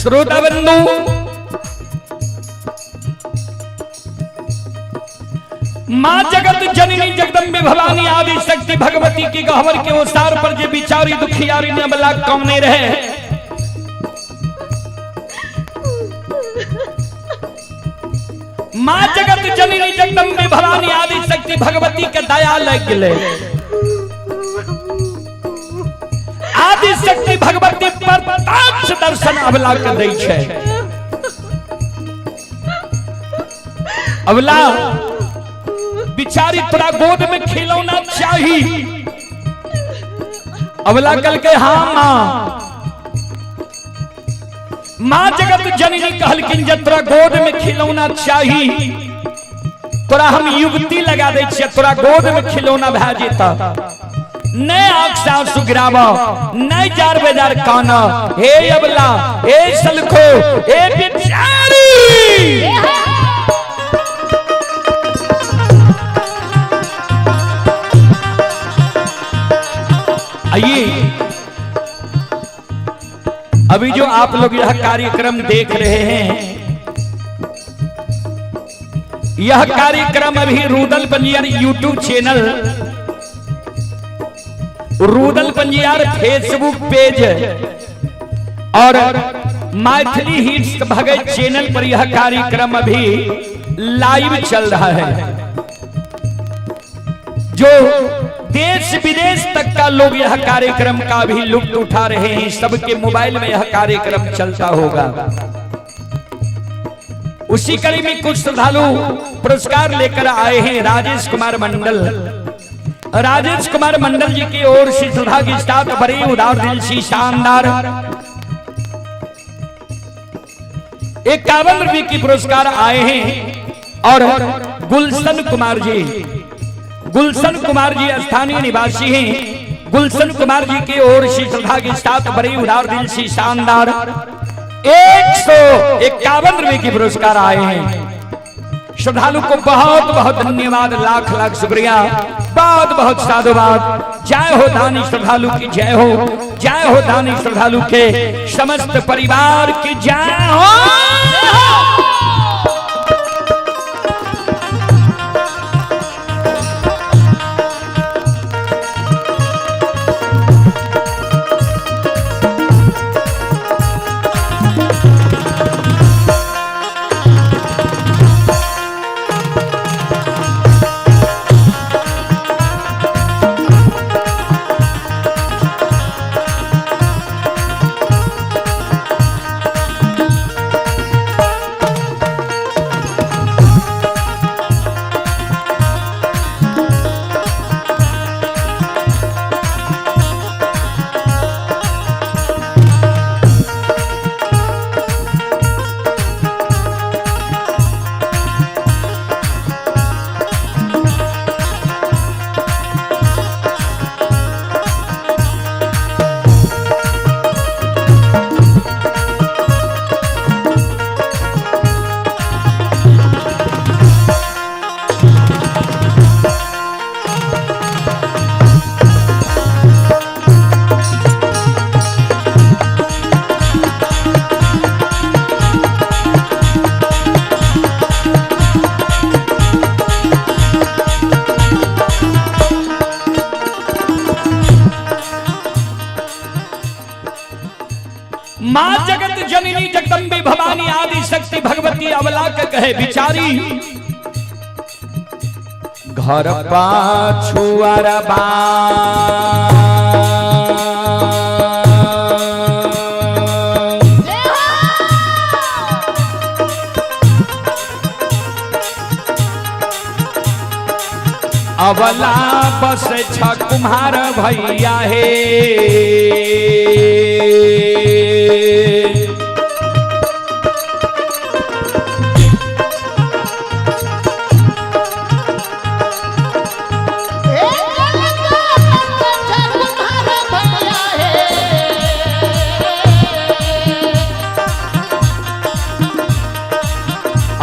श्रोता बंधु, मां जगत जननी जगदम्बे भवानी आदि शक्ति भगवती की गहवर के ओसार पर जे बिचारी दुखियारी ने बला कौने रहे। मां जगत जननी जगदम्बे भवानी आदि शक्ति भगवती के दया लग गए। आदि शक्ति भगवती पर प्रत्यक्ष दर्शन अबला के दै छै। अबला बिचारी तोरा गोद में खिलौना चाही। अबला कल के हाँ मां जगत जननी कहलकिन जे तोरा गोद में खिलौना चाही, तोरा हम युवती लगा दै छियै, तोरा गोद में खिलौना भए जेता। नहीं आंख से आंसू गिरावा, नहीं जार बेजार काना। हे अबला, हे सलखो, हे बिचारी, आइए अभी जो आप लोग यह कार्यक्रम देख रहे हैं, यह कार्यक्रम अभी Rudal Banjiyar YouTube channel, Rudal Banjiyar Facebook page और मैथिली हिट्स भगत चैनल पर यह कार्यक्रम अभी लाइव चल रहा है। जो देश विदेश तक का लोग यह कार्यक्रम का भी लुत्फ उठा रहे हैं, सबके मोबाइल में यह कार्यक्रम चलता होगा। उसी कड़ी में कुछ श्रद्धालु पुरस्कार लेकर आए हैं। राजेश कुमार मंडल, राजेश कुमार मंडल जी की ओर से श्रद्धा की साथ बड़ी उदार दिल से शानदार 51 रुपये की पुरस्कार आए हैं। और गुलशन कुमार जी, गुलशन कुमार जी स्थानीय निवासी हैं। गुलशन कुमार जी की ओर से श्रद्धा के साथ बड़ी उदार दिल से शानदार 151 रुपये की पुरस्कार आए हैं। श्रद्धालु को बहुत बहुत धन्यवाद, लाख लाख शुक्रिया, बहुत बहुत साधुवाद। जय हो दानी श्रद्धालु की जय हो, जय हो दानी श्रद्धालु के समस्त परिवार की जय हो। मां जगत जननी जगदम्बे भवानी आदि शक्ति भगवती अबला के कहे बिचारी, घर पाछुआर बा अबला बस छ कुम्हार भैया हे।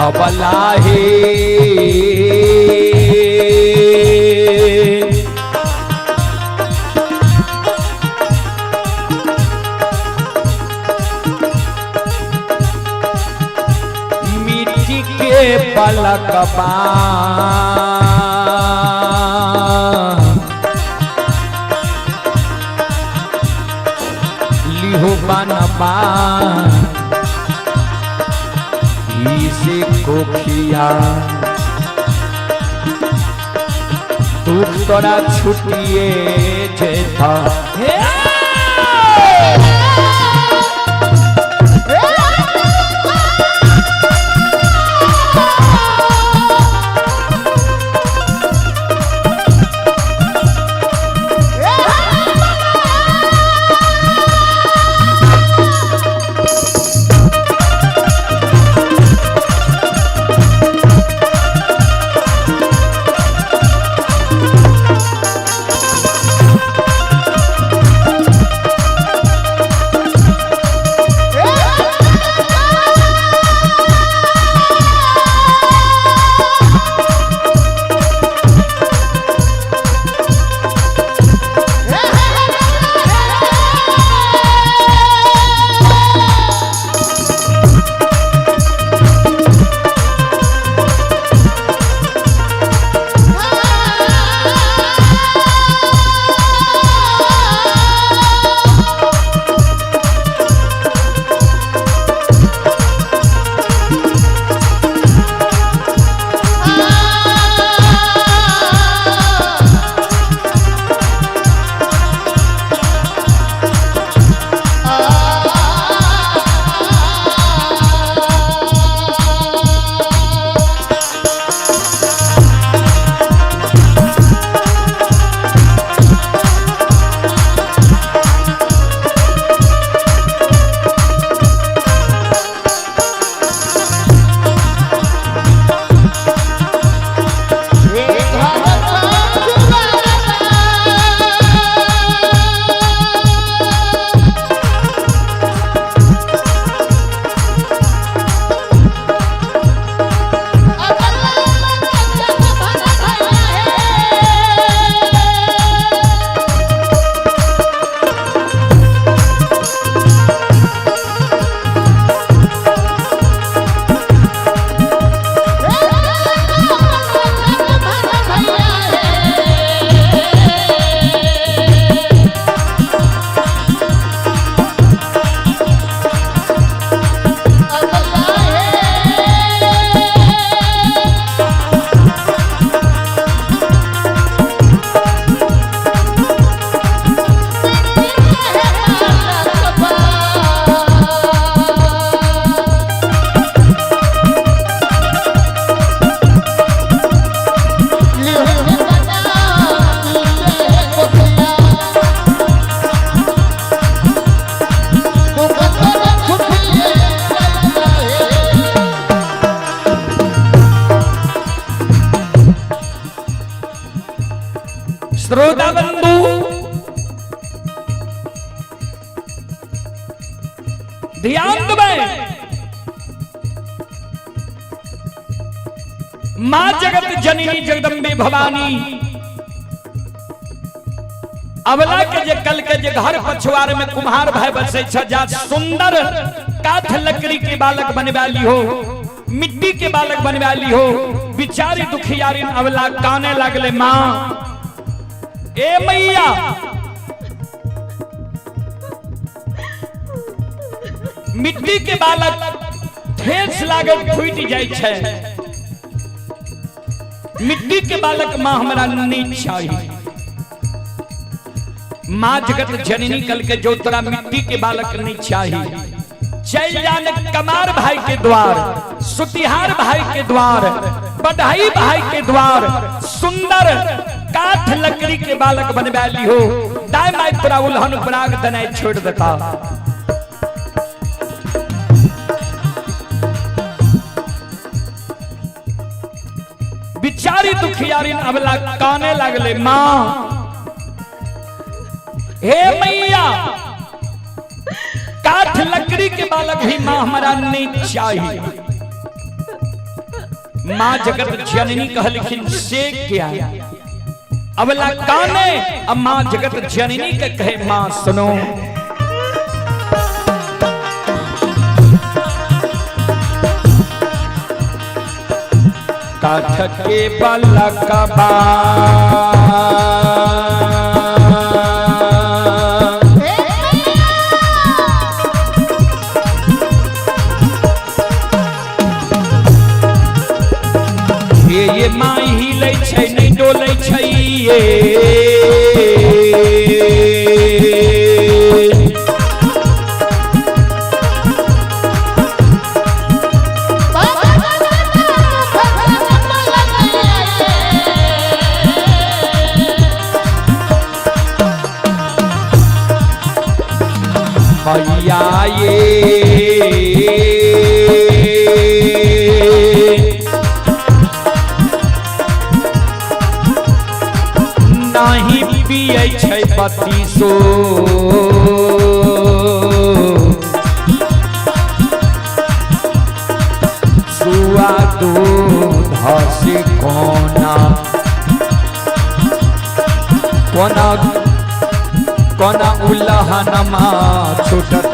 अबला हे कपा लिहो बनपा इसे कोखिया तू तोरा छुटिए जेठा श्रोता बंधु ध्यान दें, मां जगत जननी जगदम्बे भवानी अबला के जे कल के जे घर पछुआर में कुम्हार भाई बसे जा सुंदर काठ लकड़ी के बालक बनवाली हो, मिट्टी के बालक बनवाली हो, बिचारी दुखियारी अबला काने लगले मां ए मैया मिट्टी के बालक ठेस लागत फूट जाय छै, मिट्टी के बालक मां हमरा नहीं चाहिए। मां जगत जननी कल के जो तोरा मिट्टी के बालक नहीं चाहिए, चल जाने कमार भाई के द्वार, सुतिहार भाई के द्वार, बधाई भाई के द्वार सुंदर काठ लकड़ी के बालक बनवाली हो, दाई माई तोरा उल्हन पराग दनाई छोड़ देता। बिचारी दुखियारी अबला काने लगले मां हे मैया काठ लकड़ी के बालक भी मां हमारा नहीं चाहिए। मां जगत जननी कहलखिन से क्या अबला काने, अब मां जगत जननी के कहे मां सुनो, काठ के बलकबा ये माई हिले छै नहीं डोले छै ये मैया ये नहीं पिए छै बत्तीसो सुआ दूध से कोना कोना कोना उल्लहनमा छूटत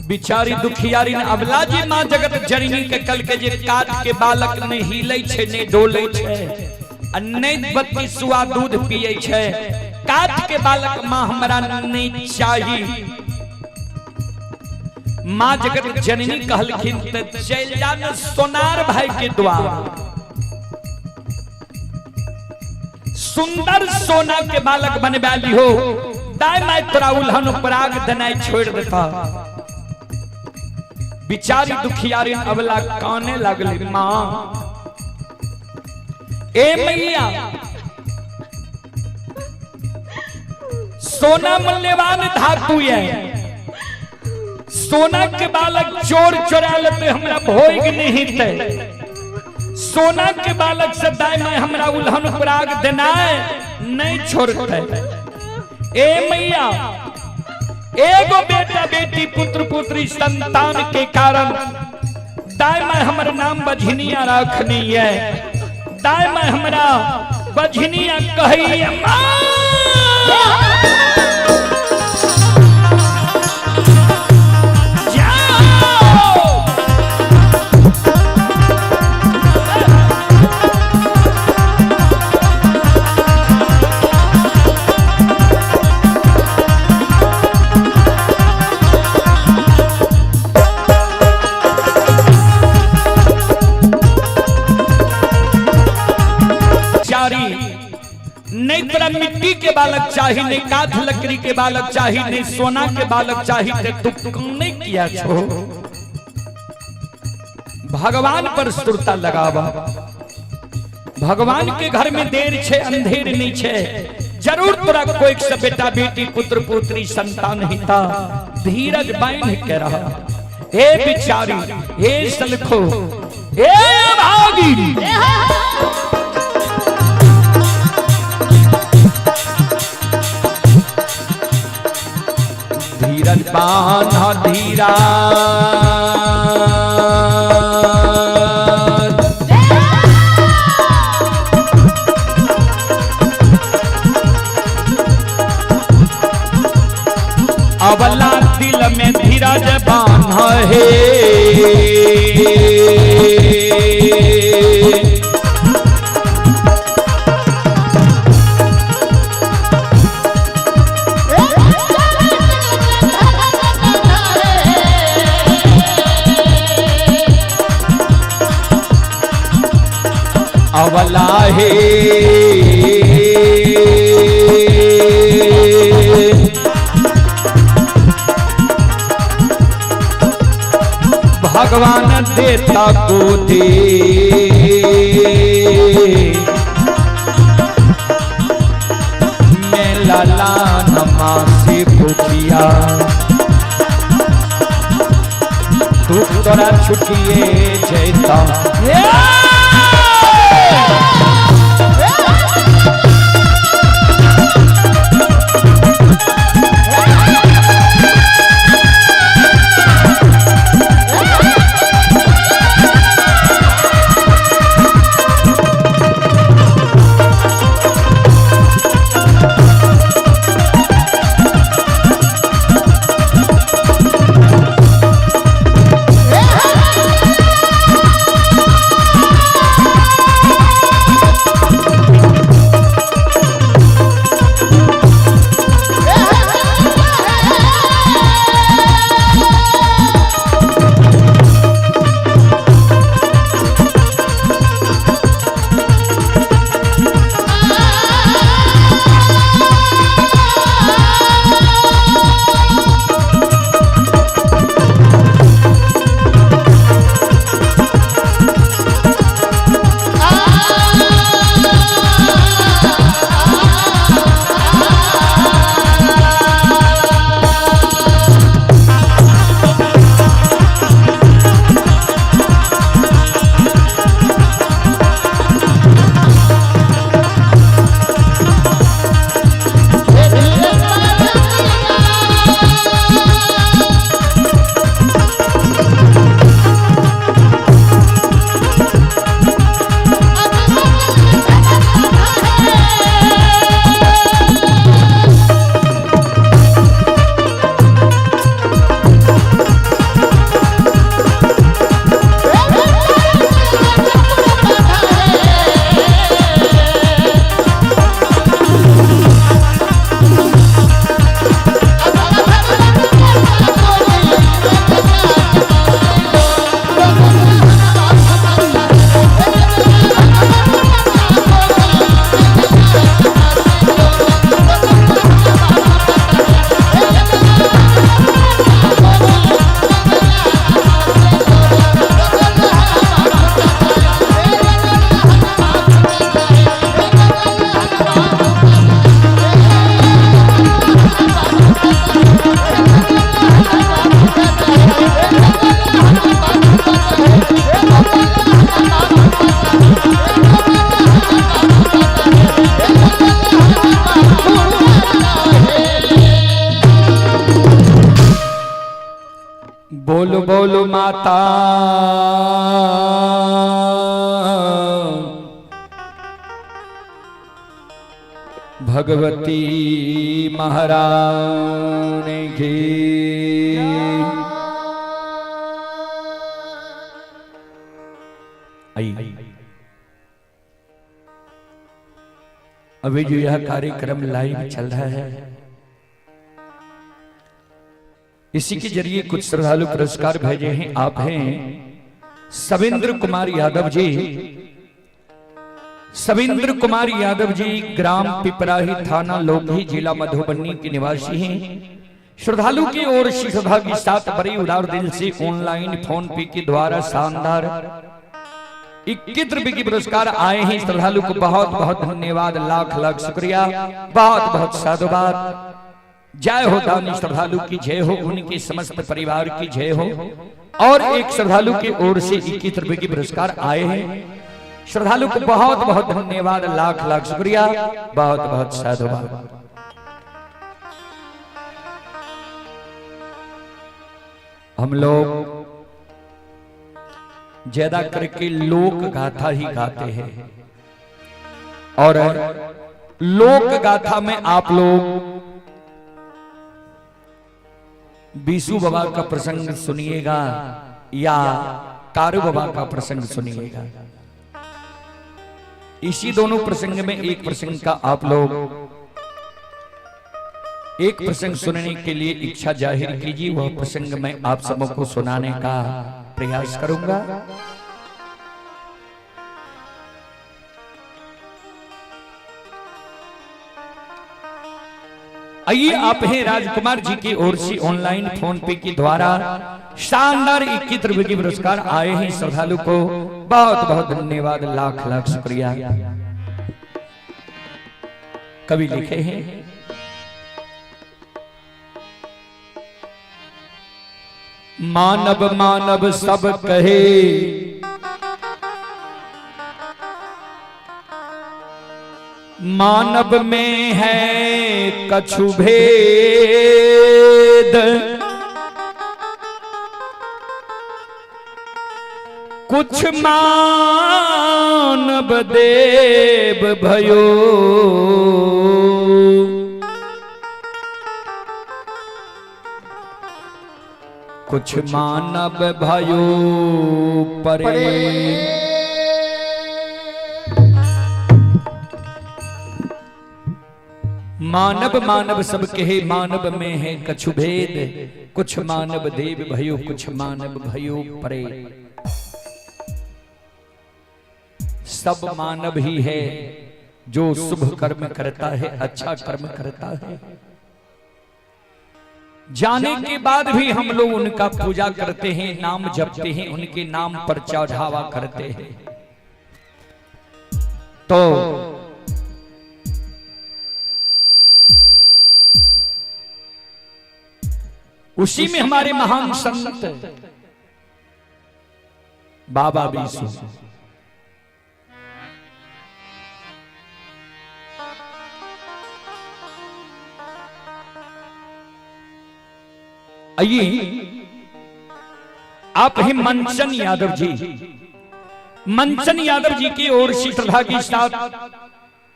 बिचारी दुखियारी ने अबला जी मां जगत जननी के कल के जे काट के बालक ने हिले छे ने डोले छे आ ने बत्ती सुआ दूध पिए छे काट के बालक मां हमरा नहीं चाही। मां जगत जननी कहलखिन त चल जा न सोनार भाई के द्वार सुंदर सोना के बालक बनवाली हो दाई माई तोरा उल्हन पराग दनाई छोड़ देता। बिचारी दुखियारी अबला काने लगली मां ए मैया सोना मूल्यवान धातु है सोना के बालक चोर चोरा लेते हमरा भोग नहीं थे सोना के बालक से दाई में हमरा उल्हन पराग देना नहीं छोड़ते ए मैया एगो बेटा बेटी पुत्र पुत्री संतान के कारण दायमा हमर नाम बझनिया रखनी है, दायमा हमरा बझनिया कही नहीं तोरा मिट्टी के बालक चाहिए, नहीं काठ लकड़ी के बालक चाहिए, नहीं सोना के बालक चाहिए, तू कम नहीं किया छो। भगवान पर सुरता लगावा, भगवान के घर में देर छे अंधेर नहीं छे, जरूर तोरा कोई से बेटा बेटी पुत्र पुत्री संतान हिता धीरज बांध के रहा। हे बिचारी, हे सलखो, हे भागी, धीरज बांधा धीरा अवला दिल में धीरज बांधा है, अवला है भगवान देता को दे, मैं लाला नमा से भूखिया तू तोरा छुटिए जैता माता भगवती महारानी की। अभी जो यह कार्यक्रम लाइव चल रहा है, इसी के जरिए कुछ श्रद्धालु पुरस्कार भेजे हैं। आप हैं सविंद्र कुमार यादव जी। सविंद्र कुमार यादव जी ग्राम पिपराही, थाना लोधी, जिला मधुबनी के निवासी हैं। श्रद्धालु की ओर से श्रद्धा के साथ बड़े उदार दिल से ऑनलाइन फोन पे के द्वारा शानदार 21 रुपए की पुरस्कार आए हैं। श्रद्धालु को बहुत बहुत धन्यवाद, लाख लाख शुक्रिया, बहुत बहुत साधुवाद। जय हो दानी श्रद्धालु की जय हो, उनके समस्त परिवार की जय हो। और एक श्रद्धालु की ओर से 21 रुपए की पुरस्कार आए हैं। श्रद्धालु को बहुत बहुत धन्यवाद, लाख लाख शुक्रिया, बहुत बहुत साधुवाद। हम लोग ज्यादा करके लोक गाथा ही गाते हैं और लोक गाथा में आप लोग बीसू बाबा का प्रसंग सुनिएगा या कारू बाबा का प्रसंग सुनिएगा। इसी दोनों प्रसंग में एक प्रसंग का आप लोग एक प्रसंग सुनने के लिए इच्छा जाहिर कीजिए। वह प्रसंग मैं आप सबको सुनाने का प्रयास करूंगा। आइए, आप हैं राजकुमार जी की ओर से ऑनलाइन फोन पे के द्वारा शानदार 21 रुपए की पुरस्कार आए हैं। श्रद्धालु को बहुत बहुत धन्यवाद, लाख लाख शुक्रिया। कवि लिखे हैं, मानव मानव सब कहे, मानव में है कछु भेद, कुछ मानव देव भयो, कुछ मानव भयो परे। मानव मानव सब कहे, मानव में है कछु भेद, कुछ मानव देव भयो, कुछ मानव भयो परे। सब मानव ही है जो शुभ कर्म करता है, अच्छा कर्म करता है। जाने के बाद भी हम लोग उनका पूजा करते हैं, नाम जपते हैं, उनके नाम पर चढ़ावा करते हैं। तो उसी में हमारे महान संत बाबा बीसू आइए, आप हैं मंचन यादव जी। मंचन यादव जी की ओर से श्रद्धा के साथ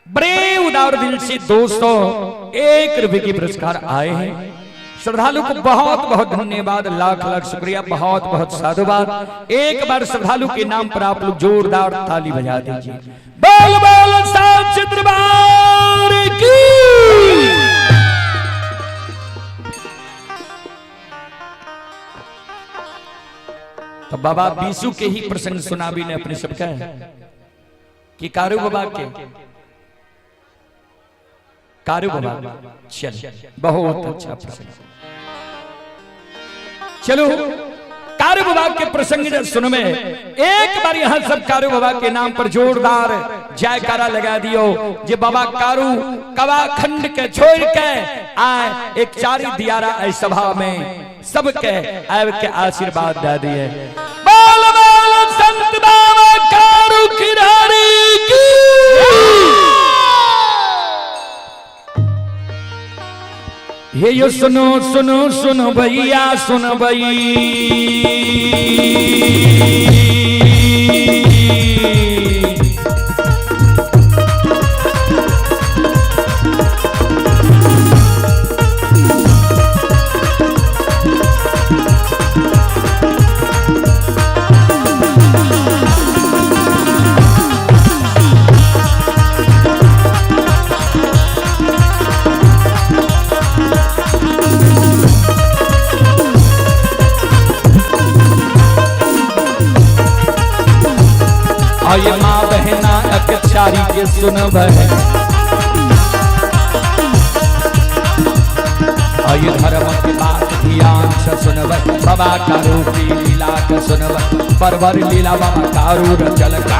बड़े उदार दिल से 201 रुपए की पुरस्कार आए हैं। श्रद्धालु को बहुत बहुत धन्यवाद, लाख लाख शुक्रिया, बहुत बहुत साधुवाद। एक बार श्रद्धालु के नाम पर आप लोग जोरदार ताली बजा दीजिए। बोल बोल साच दरबार की। तो बाबा बीसू के ही प्रसंग सुना भी ने अपने सबका कि कारू बाबा के, कारू बाबा। चल, बहुत अच्छा प्रसंग। चलो कारू बाबा के प्रसंग जब सुन में एक बार यहां सब कारू बाबा के नाम पर जोरदार जयकारा लगा दियो। जे बाबा कारू कवा खंड के छोड़ के आए, एक चारी दियारा ऐ सभा में सबके आए के आशीर्वाद दे दिए। बोल बोल संत बाबा कारू खिरारी की। हे यो सुनो सुनो सुनो भैया सुनो भई आये माँ बहना अकचारी के सुन भय आये धर्म के बात ध्यान से सुन भय बाबा कारू की लीला के सुन भय परवर लीला बाबा कारू रचल का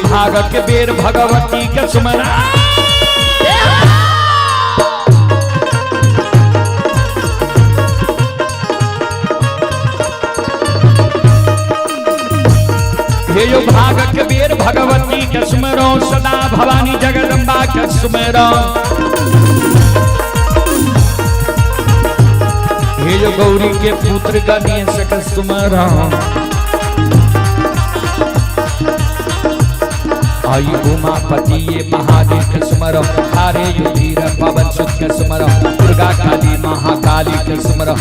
भागत के बेर भगवती के सुमरा हे यो भागत के बेर भगवती के सुमरो सदा भवानी जगदम्बा के सुमरो हे यो गौरी के पुत्र गणेश के सुमरो आई उमापति ये महादेव के स्मरो हारे युधीर पवन सुत के स्मरो दुर्गा काली महाकाली के स्मरो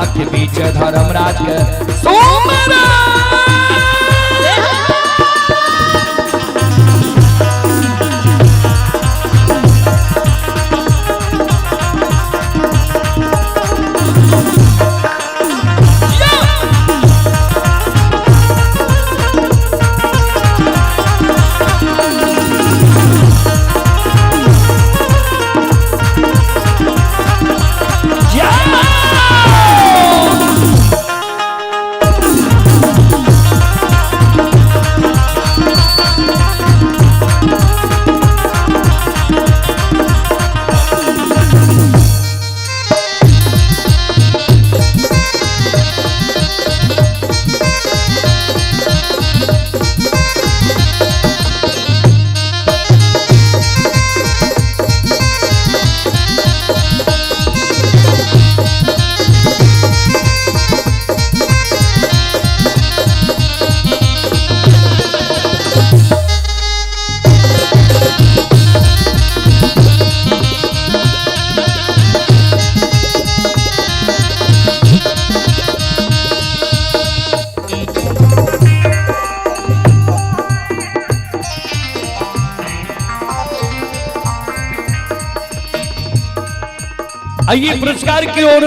आके बीच धर्मराज के स्मरो आइए पुरस्कार की ओर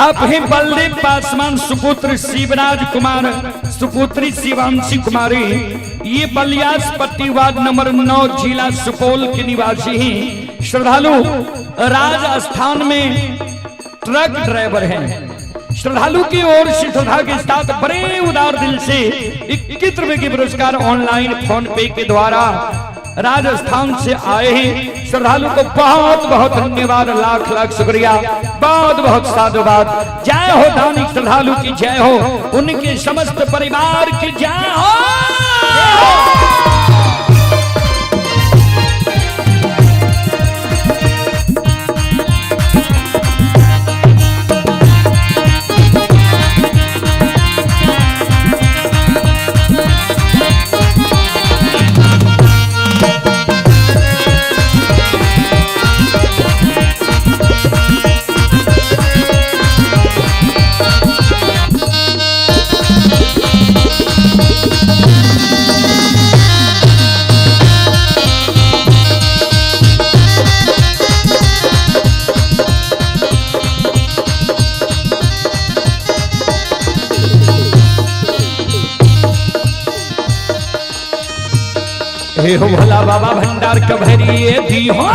आप हैं बलदेव पासवान सुपुत्र शिवराज कुमार सुपुत्री शिवांशी कुमारी ये बलियासपट्टी वार्ड नंबर 9 जिला सुपौल के निवासी हैं श्रद्धालु राजस्थान में ट्रक ड्राइवर हैं श्रद्धालु की ओर से श्रद्धा के साथ बड़े उदार दिल से 21 रुपए के पुरस्कार ऑनलाइन फोन पे के द्वारा राजस्थान से आए हैं श्रद्धालु को बहुत बहुत धन्यवाद लाख लाख शुक्रिया बहुत बहुत साधुवाद जय हो दानिक श्रद्धालु की जय हो उनके समस्त परिवार की जय हो हे हो भोला बाबा भंडार कभरिए दी हो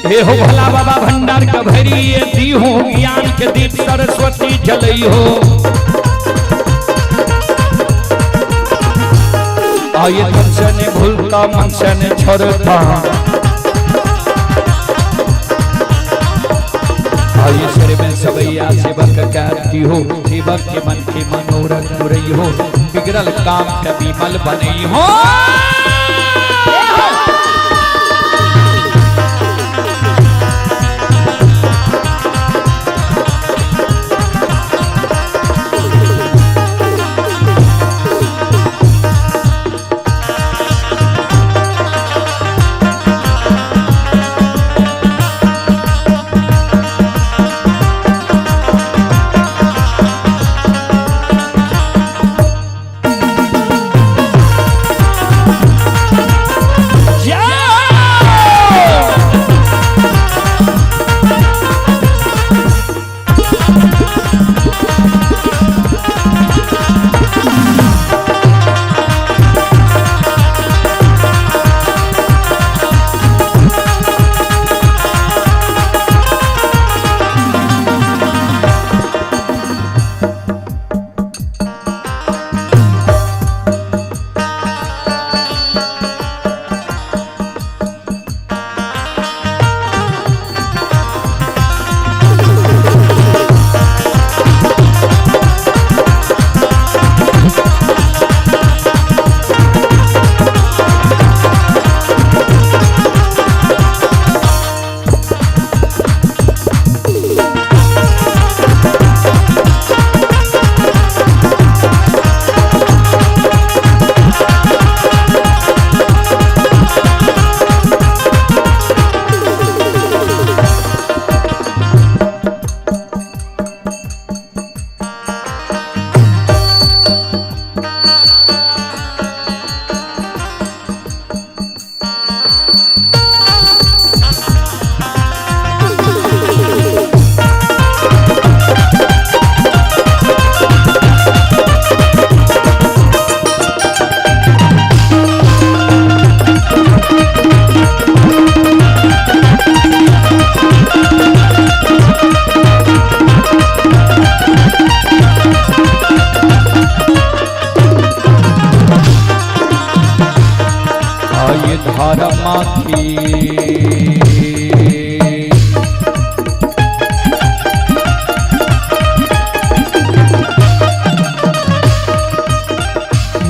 हे हो भोला बाबा भंडार कभरिए दी हो ज्ञान के दीप सरस्वती जलई हो आये तुमसे ने भूलता मन से ने छोड़ता आये सिर में सबैया सेवक करती हो सेवक के मन के मनोरथ पुरई हो बिगड़ल काम के विमल बनई हो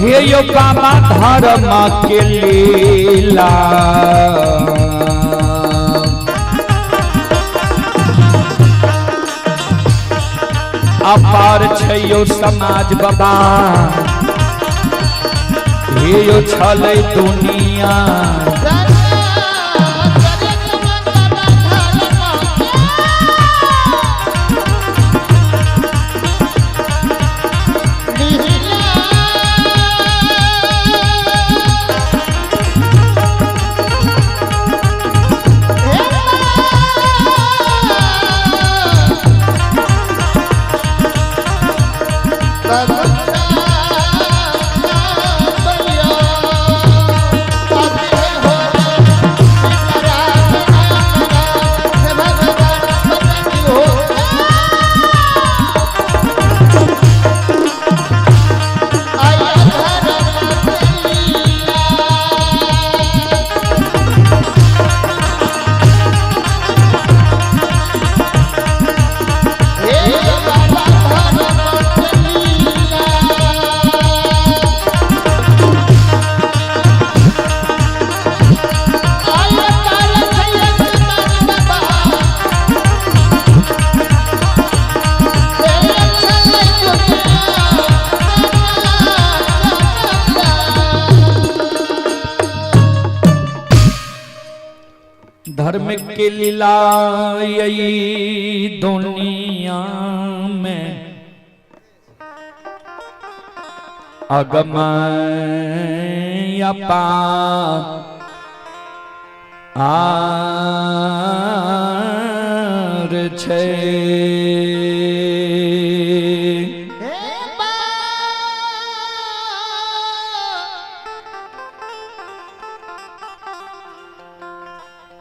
हे यो कामा धर्म के लीला अपार छै यो समाज बाबा हे यो छलै दुनिया धर्म के लीला यही दुनिया में अगमय अपार छै।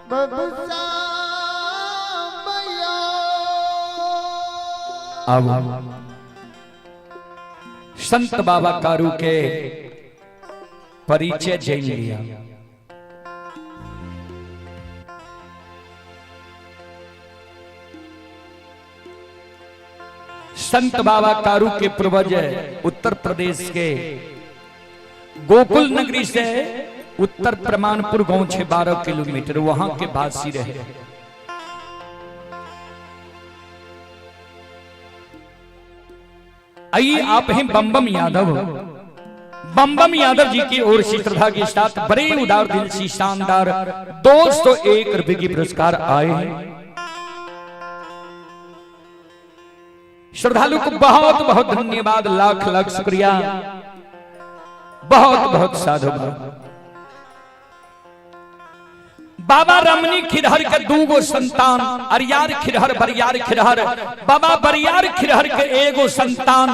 अब संत बाबा कारू के परिचय जान लिया। संत बाबा कारू के पूर्वज उत्तर प्रदेश के गोकुल नगरी से उत्तर प्रमाणपुर गांव 12 किलोमीटर वहां के वासी रहे। आइए आप हैं बम यादव। बम यादव जी की ओर से श्रद्धा के साथ बड़े उदार दिल से शानदार 201 रुपए की पुरस्कार आए हैं। श्रद्धालु को बहुत बहुत धन्यवाद, लाख लाख शुक्रिया, बहुत बहुत साधुवाद। बाबा रमनी खिरहर के 2 संतान, अरियार खिरहर बरियार खिरहर। बाबा बरियार खिरहर के 1 संतान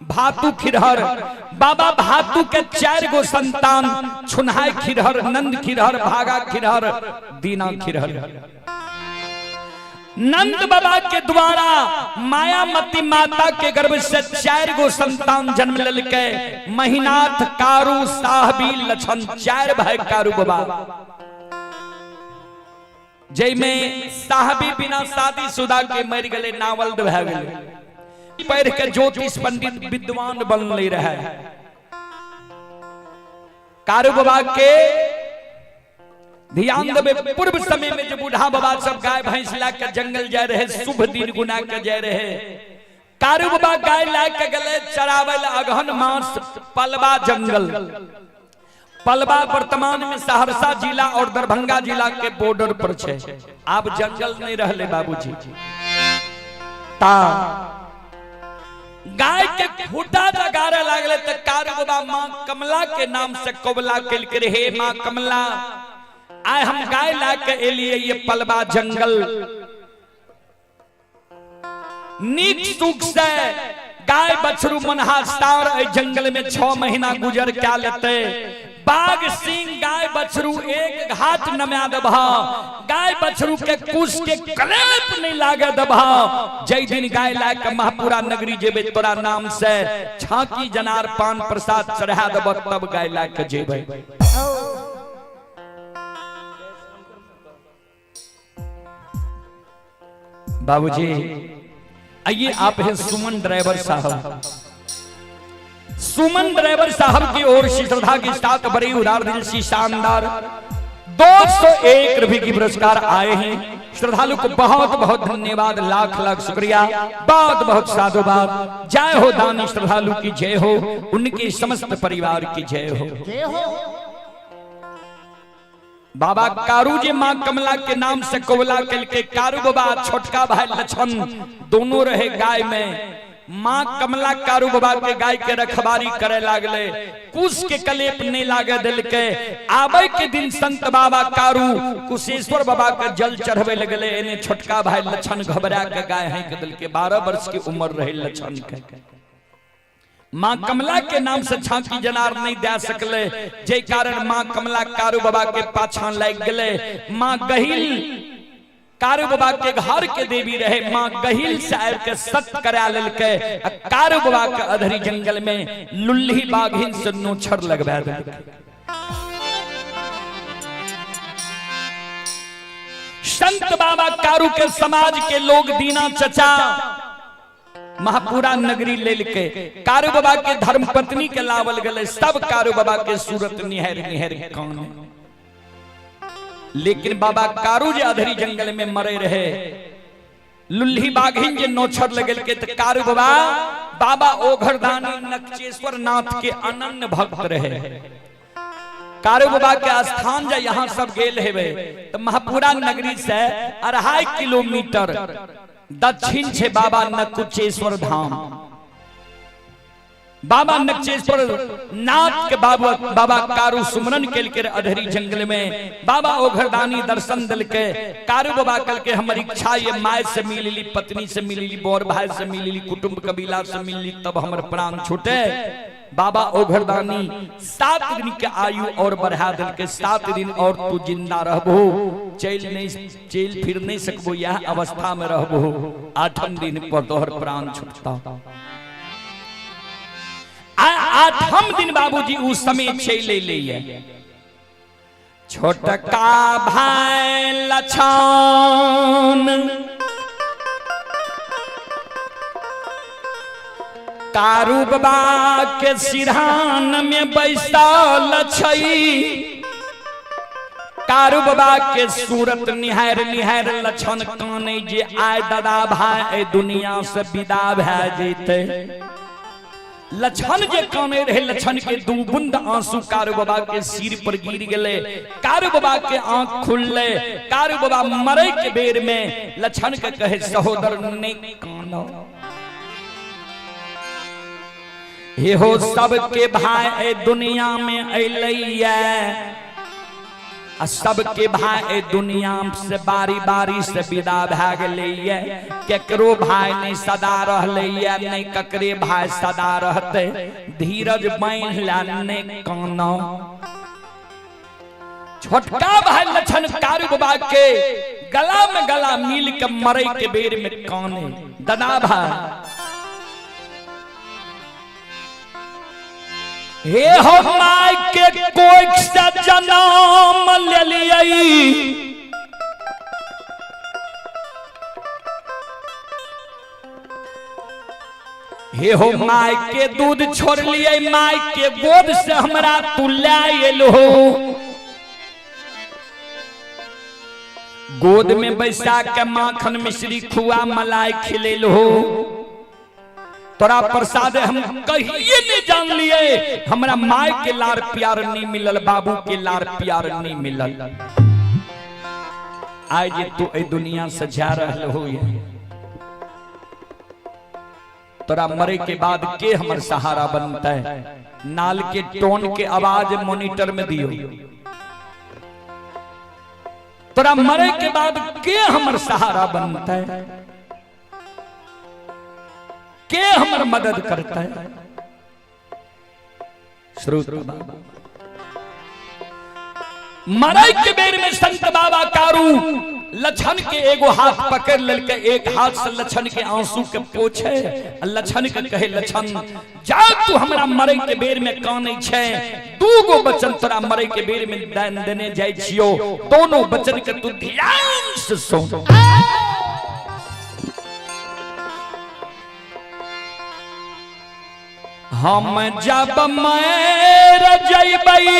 भातु खिरहर। बाबा भातु के 4 संतान छुनहाय खिरहर, नंद खिरहर, भागा खिरहर, दीना खिरहर। नंद बाबा के द्वारा मायामती माता के गर्भ से 4 संतान जन्म लेके महीनाथ, कारू, साहबी, लछन 4 भाई कारू बाबा। जय में साहबी बिना शादी शुदा के मर गए, नावल्द भै गए। पैर के ज्योतिष पंडित विद्वान बन ले रहा है। कारू बाबा के ध्यान देवे, पूर्व समय में जो बूढ़ा बाबा सब गाय भैंस लाकर जंगल जाए रहे, शुभ दिन गुना के जाए रहे। कारू बाबा गाय लाके गले चरावल अगहन मास पलवा जंगल। पलवा वर्तमान में सहरसा जिला और दरभंगा जिला के बॉर्डर पर छे। आप जंगल नहीं रहले बाबूजी। ता गाय के खूटा जगारे लागले त कारू बाबा मां कमला के नाम से कोबला कल के रहे। मां कमला, आए हम गाय लाके एलिए ये पलवा जंगल। नीक सुख से गाय बछरू मनहा सार जंगल में 6 महीना गुजर क्या लेते। बाघ सिंह गाय बछरू एक घाट नम्या दबा। गाय बछरू के कुश के कलेप नहीं लागे दबा। जय दिन गाय लाके महापुरा नगरी जेबे तोरा नाम से छाकी जनार पान प्रसाद चढ़ा दब, तब गाय लाके जेबे। बाबूजी आइए आप हैं सुमन ड्राइवर साहब। सुमन ड्राइवर साहब की ओर से श्रद्धा के साथ बड़ी उदार दिल से शानदार 201 रुपए की पुरस्कार आए हैं। श्रद्धालु को बहुत बहुत धन्यवाद, लाख लाख शुक्रिया, बहुत बहुत साधुवाद। जय हो दानी श्रद्धालु की जय हो, उनके समस्त परिवार की जय हो। बाबा कारू जी मां कमला के नाम से कोबला कल के कारू बाबा छोटका भाई लछन दोनों रहे गाय में। मां कमला कारू बाबा के गाय के रखवारी करे लागले। कुश के कलेप नहीं लागे दिल के। आबे के दिन संत बाबा कारू कुशेश्वर बाबा के जल चढ़वे लगले। इन्हें छोटका भाई लछन घबरा के गाय है के दिल के 12 वर्ष की उम्र रहे लछन के। मां कमला के नाम से छाकी जनार नहीं दे सकले, जे कारण मां कमला कारू बाबा के पाछा लग गले। मां गहिल कारू बाबा के घर के देवी रहे। मां गहिल से आर के सत करा लेलके। कारू बाबा के अधरी जंगल में लुल्ही बाघिन से नोछर लगवा दे। संत बाबा कारू के समाज के लोग दीना चचा महापुरा नगरी ले के कारू बाबा के धर्म पत्नी के लावल गले। सब कारू बाबा के सूरत निहर निहर कान। लेकिन बाबा कारू जे अधरी जंगल में मरे रहे। लुल्ही बाघिन जे नोछर लगल के त कारू बाबा बाबा ओघरदानी नक्षेश्वर नाथ के अनन्य भक्त रहे। कारू बाबा के स्थान जे यहाँ सब गेल हेवे तो महापुरा नगरी से 2.5 किलोमीटर दक्षिण छे बाबा नकुचेश्वर धाम। बाबा नक्षेश्वर नाथ के बाबा कारू सुमरन केल के अधरी जंगल में बाबा ओघरदानी दर्शन दिल के। कारू बाबा कल के हमारी इच्छा ये माय से मिली, पत्नी से मिली, बोर भाई से मिली, कुटुंब कबीला से मिली, तब हमर प्राण छूटे। बाबा ओघरदानी 7 दिन के आयु और बढ़ा दिल के 7 दिन और तू जिंदा रहबो, चल फिर नहीं सकबो, यह अवस्था में रहबो। 8 दिन पर तोहर प्राण छूटता। 8 दिन बाबूजी उस समय चले ले। छोटका भाई लछन कारू बाबा के सिरहान में बैसल छई। कारू बाबा के सूरत निहार निहार लछन काने जे आय दादा भाई दुनिया से विदा भै जैते। लछन जे काने रहे, लछन के 2 बूंद आंसू कारू बाबा के सिर पर गिर गए। कारू बाबा के आंख खुलले। कारू बाबा मरे के बेर में लछन के कहे सहोदर ने कानो। हे हो सबके भाई दुनिया में अइलैया, सबके भाई दुनिया से बारी बारी से विदा भै गेलैया। केकरो भाई नहीं सदा रहलैया, नहीं ककरे भाई सदा रहते। धीरज बांध ला ने कानो। छोटका भाई लछन कारू बाबा के गला में गला मिल के मरे के बेर में काने। दादा भाई हे हो माय के कोख से जन्म ले लियई। हे हो माय के दूध छोड़ लिए, माय के गोद से हमरा तू ले एलो। गोद में बैसा के माखन मिश्री खुआ मलाई खिलेलो। तोरा प्रसाद हम कहिए नहीं जान लिए, हमरा माय के लार प्यार नहीं मिलल, बाबू के लार प्यार नहीं मिलल। आज तू ए दुनिया से जा रहल हो, तोरा मरे के बाद के हमर सहारा बनता है। नाल के टोन के आवाज मॉनिटर में दियो। तोरा मरे के बाद के हमर सहारा बनता है, के हमर मदद करता है। श्रोत मरे के बेर में संत बाबा कारू लछन के एगो हाथ पकड़ लेके, एक हाथ से लछन के आंसू के पोछे। लछन के कहे लछन जा तू हमरा मरे के बेर में काने छे। 2 गो बचन तोरा मरे के बेर में दान देने जाय छियो, दोनों बचन के तू ध्यान से सुन। हम जब मर जइबई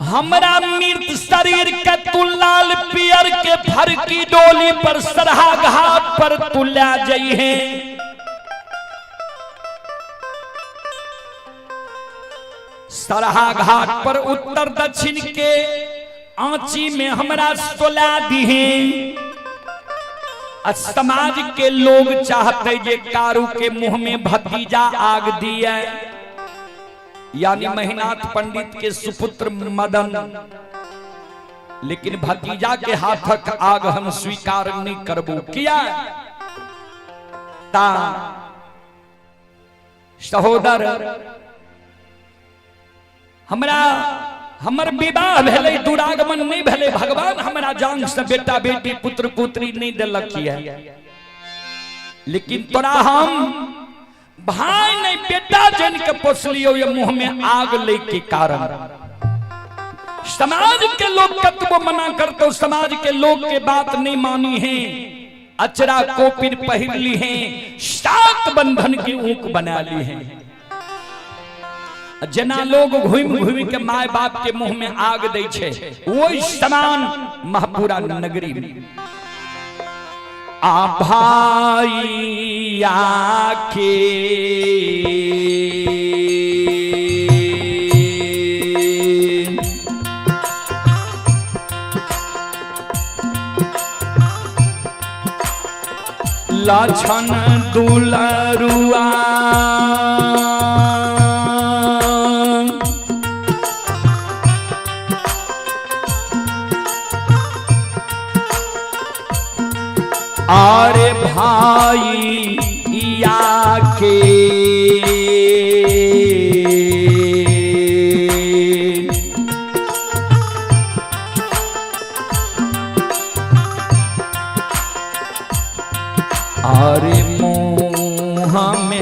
हमरा मृत शरीर के तू लाल पियर के फरकी डोली पर सरहा घाट पर तू ले जइहे। सरहा घाट पर उत्तर दक्षिण के आंची में हमरा सोला दिहे। समाज के लोग चाहते जे कारू के मुंह में भतीजा आग दिए, यानी महीनाथ पंडित के सुपुत्र मदन। लेकिन भतीजा के हाथक आग हम स्वीकार नहीं करबो। किया ता सहोदर हमरा हमर विवाह भेले, दुरागमन नहीं भेले। भगवान हमरा जान से बेटा बेटी पुत्र पुत्री नहीं दिलक है, लेकिन तोरा हम भाई नहीं बेटा जन के पोसलियो ये मुंह में आग ले के कारण। समाज के लोग कतबो मना करते, समाज के लोग के बात नहीं मानी है। अचरा कोपिन पहिर ली है, सात बंधन की ऊक बना ली है। जना लोग घूम घूम के माय बाप के मुंह में आग दे छे, वही समान महपुरा नगरी में आ भाई आके लछन दुलरुआ आरे भाई या के अरे मोह में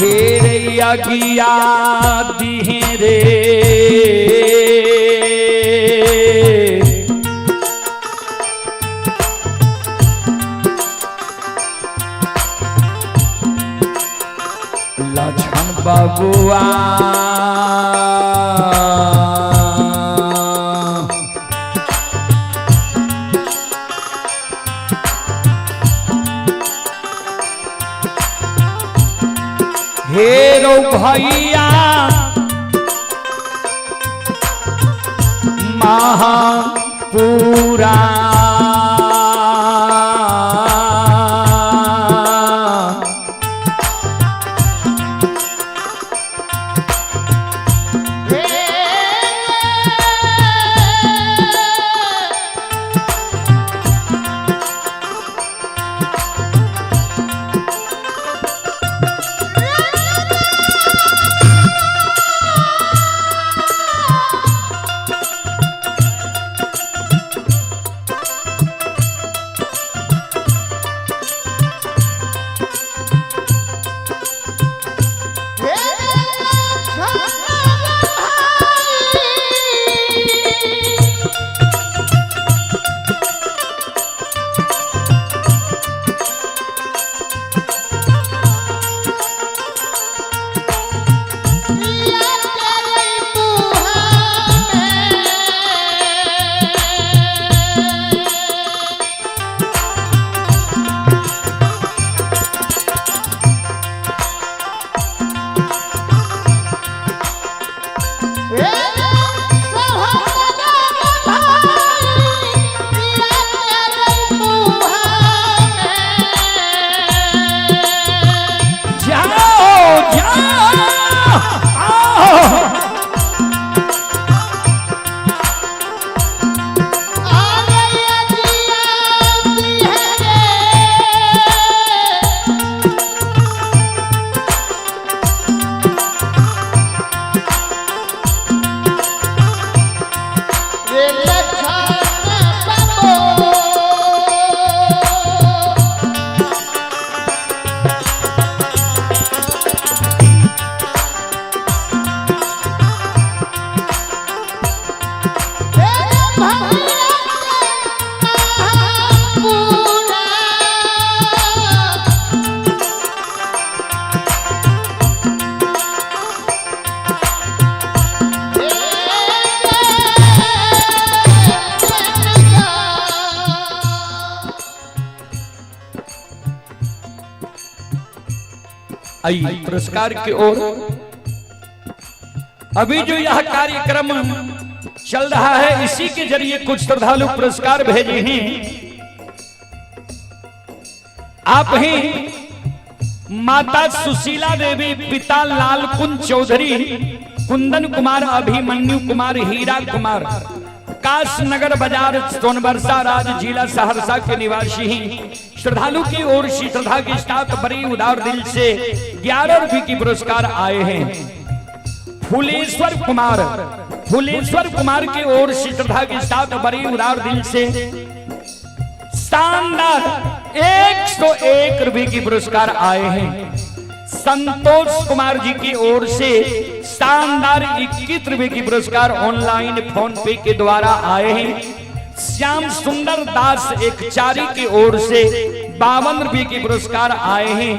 हेरैया गिया दिहे रे लछन बबुआ हेरो भैया महापुरा आइए पुरस्कार की ओर। अभी जो यह कार्यक्रम चल रहा है इसी के जरिए कुछ श्रद्धालु पुरस्कार भेजे हैं। आप हैं माता सुशीला देवी, पिता लालकुंज चौधरी, कुंदन कुमार, अभिमन्यु कुमार, हीरा कुमार, काश नगर बाजार, सोनबरसा राज जिला सहरसा के निवासी हैं। श्रद्धालु की ओर से श्रद्धा के साथ बड़ी उदार दिल से 11 रुपए की पुरस्कार आए हैं। फुलेश्वर कुमार की ओर से श्रद्धा के साथ बड़ी उदार दिल से शानदार 101 रुपए की पुरस्कार आए हैं। संतोष कुमार जी की ओर से शानदार 21 रुपए की पुरस्कार ऑनलाइन फोन पे के द्वारा आए हैं। श्याम सुंदर दास एक चारी की ओर से 52 रुपए की पुरस्कार आए हैं।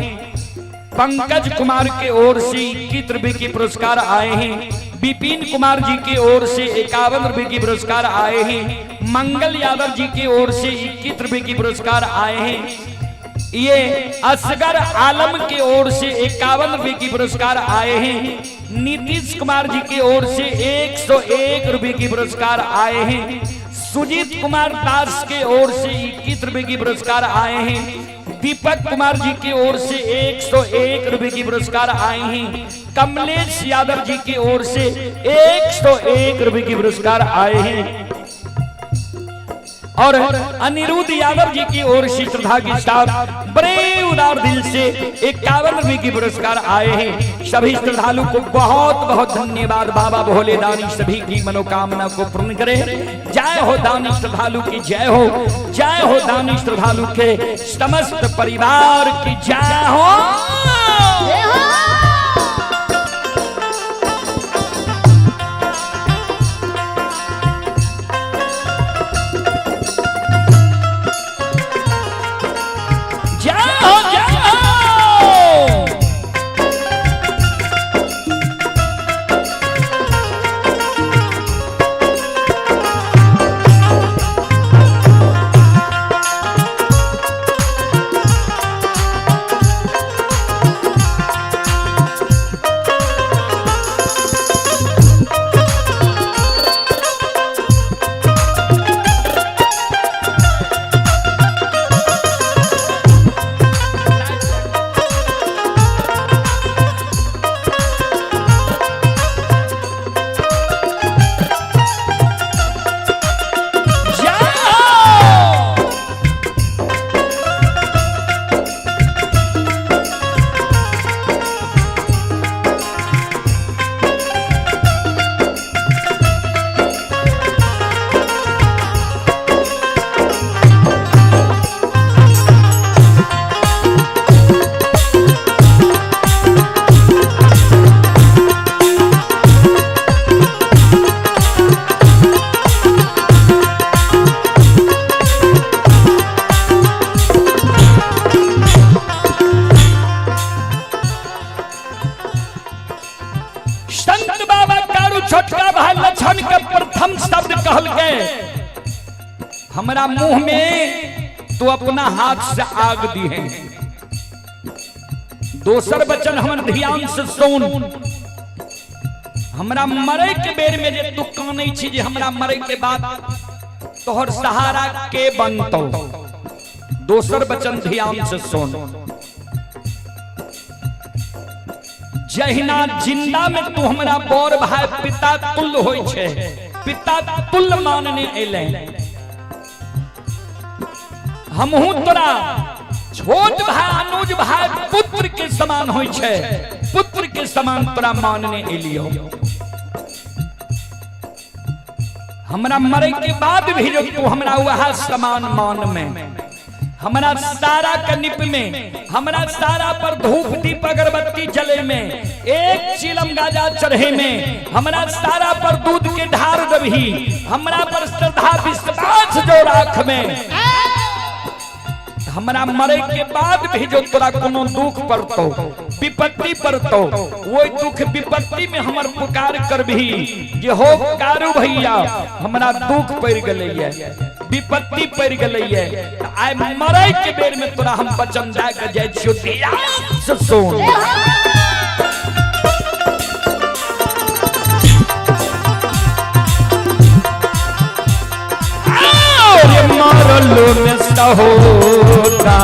पंकज कुमार की ओर से 21 रुपए की पुरस्कार आए हैं। विपिन कुमार जी की ओर से 51 रुपए की पुरस्कार आए हैं। मंगल यादव जी की ओर से 21 रुपए की पुरस्कार आए हैं। ये असगर आलम की ओर से 51 रुपए की पुरस्कार आए हैं। नीतीश कुमार जी की ओर से 101 रुपए की पुरस्कार आए हैं। सुजीत कुमार दास के ओर से 21 रुपए की पुरस्कार आए हैं। दीपक कुमार जी की ओर से 101 रुपए की पुरस्कार आए हैं। कमलेश यादव जी की ओर से 101 रुपए की पुरस्कार आए हैं और अनिरुद्ध यादव जी की ओर से श्रद्धा के साथ बड़े उदार दिल से 51 रुपए की पुरस्कार आए हैं। सभी श्रद्धालु को बहुत बहुत धन्यवाद। बाबा भोले दानी सभी की मनोकामना को पूर्ण करे। जय हो दानी श्रद्धालु की जय हो, जय हो दानी श्रद्धालु के समस्त परिवार की जय हो। हमारा मुंह में तो अपना हाथ से आग दी है। दोसर बचन हमर ध्यान से सुन। हमरा मरे के बेर में जे तू कानै छी जे हमरा मरे के बाद तोहर सहारा के बनतो। दोसर बचन ध्यान से सुन। जहिना जिंदा में तू हमरा बड़ भाई पिता तुल्य होय छे, पिता तुल्य मानने एले, हमहू तोरा छोट भाई अनुज भाई पुत्र के समान होय छे, पुत्र के समान तोरा मानने एलियो। हमरा मरे के बाद भी जो तू हमरा वह समान मान में, हमरा सारा कनिप में, हमरा सारा पर धूप दीप अगरबत्ती जले में, एक चिलम गाजा चढ़े में, हमरा सारा पर दूध के ढार दबही, हमरा पर श्रद्धा विश्वास जो राख में, हमरा मरे के बाद भी जो तोरा कोनो दुख पड़तो, विपत्ति पड़तो, वो दुख विपत्ति में हमर पुकार करबही जे हो कारू भैया हमरा दुख पड़ गलैया, विपत्ति पड़ गलैया, आइ मरे के बेर में तोरा हम वचन दे के जाय छियो ध्यान से सुन। मारलो में सहोता